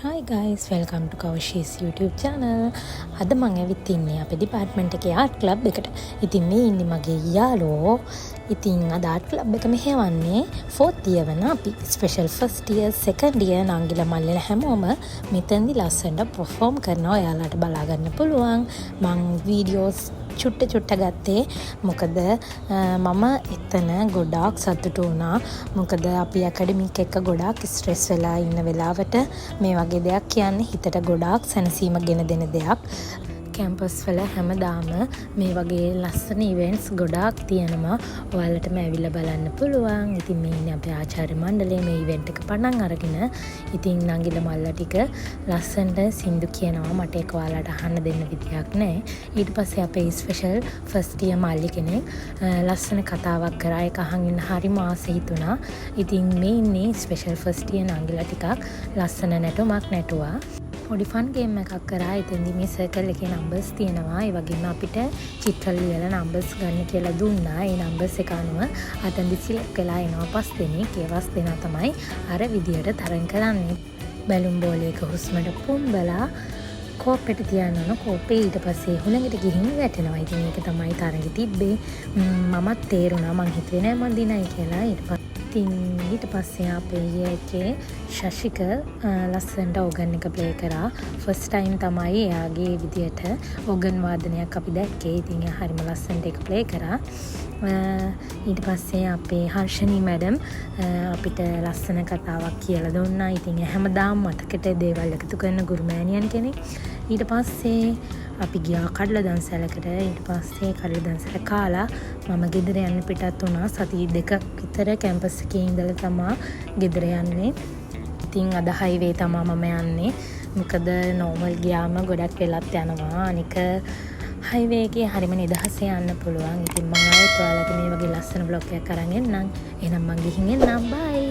Hi guys, welcome to Kavashi's YouTube channel. අද මම ඇවිත් ඉන්නේ අපේ ඩිපාර්ට්මන්ට් එකේ ආර්ට් ක්ලබ් එකට. ඉතින් මේ ඉන්නේ මගේ යාළුවෝ. ඉතින් අද ආර්ට් ක්ලබ් එක මෙහෙවන්නේ 4th year වෙන අපි special first year second year නංගිලා මල්ලිලා හැමෝම මෙතෙන්දි ලස්සනට perform කරනවා. ඔයාලට බලා ගන්න පුළුවන්. මම වීඩියෝස් චුට්ට ගත්තේ මොකද මම එතන ගොඩාක් සතුටු වුණා. මොකද අපි ඇකඩමික් එක ගොඩාක් ස්ට්‍රෙස් වෙලා ඉන්න වෙලාවට මේ වගේ දෙයක් කියන්නේ හිතට ගොඩාක් සැනසීමක් ගෙන දෙන දෙයක්. කැම්පස් වල හැමදාම මේ වගේ ලස්සන ඉවෙන්ට්ස් ගොඩාක් තියෙනවා. ඔයාලටම ඇවිල්ලා බලන්න පුළුවන්. ඉතින් මේ ඉන්නේ අපේ ආචාර්ය මණ්ඩලයේ මේ ඉවෙන්ට් එක පටන් අරගෙන. ඉතින් නංගිලා මල්ලා ටික ලස්සනට සින්දු කියනවා. මට ඒක ඔයාලට අහන්න දෙන්න විදියක් නැහැ. ඊට පස්සේ අපේ ස්පෙෂල් ෆස්ට් ඉයර් මල්ලි කෙනෙක් ලස්සන කතාවක් කරා. ඒක අහන් ඉන්න හරිම ආසයි හිතුණා. ඉතින් මේ ඉන්නේ ස්පෙෂල් ෆස්ට් ඉයර් නංගිලා ටිකක් ලස්සන නැටුමක් නැටුවා. පොඩි ෆන් ගේම් එකක් කරා. එතෙන්දි මේ සර්කල් එකේ නම්බර්ස් තියෙනවා. ඒ වගේම අපිට චිත්‍ර ලියලා නම්බර්ස් ගන්න කියලා දුන්නා. ඒ නම්බර්ස් එක අනුව අතෙන්දි සිලෙක්ට් වෙලා එනවා 5 දෙනෙක්. ඒ 5 දෙනා තමයි අර විදියට තරඟ කරන්නේ. බැලුම් බෝලයක හුස්මට පුම්බලා කෝපෙට තියන්න කෝපේ ඊට පස්සේ හුළඟට ගිහින් වැටෙනවා. ඉතින් ඒක තමයි තරඟෙ තිබ්බේ. මමත් තේරුණා මං හිතුවේ නෑ මං දිනයි කියලා. ඊට පස්සේ අපේ එකේ ශෂික ලස්සනට ඕගන් එක ප්ලේ කරා. ෆස්ට් ටයිම් තමයි එයාගේ විදියට ඕගන් වාදනයක් අපි දැක්කේ. ඉතින් එයා හරිම ලස්සනට ඒක ප්ලේ කරා. ඊට පස්සේ අපේ හර්ෂණී මැඩම් අපිට ලස්සන කතාවක් කියලා දුන්නා. ඉතින් හැමදාම මතකට දේවල් එකතු කරන ගුරුමෑණියන් කෙනෙක්. ඊට පස්සේ අපි ගියා කඩලා දන්සැලකට. ඊට පස්සේ කඩලා දන්සැල කාලා මම ගෙදර යන්න පිටත් වුණා. සති 2ක් විතර කැම්පස් එකේ ඉඳලා තමා ගෙදර යන්නේ. ඉතින් අද හයිවේ තමා මම යන්නේ. මොකද නෝමල් ගියාම ගොඩක් වෙලත් යනවා. අනික හයිවේ එකේ හරිම නිදහසේ යන්න පුළුවන්. ඉතින් මම ආයෙත් ඔයාලට මේ වගේ ලස්සන බ්ලොග් එකක් අරන් එන්නම්. එහෙනම් මං ගිහින් එන්නම්. බයි.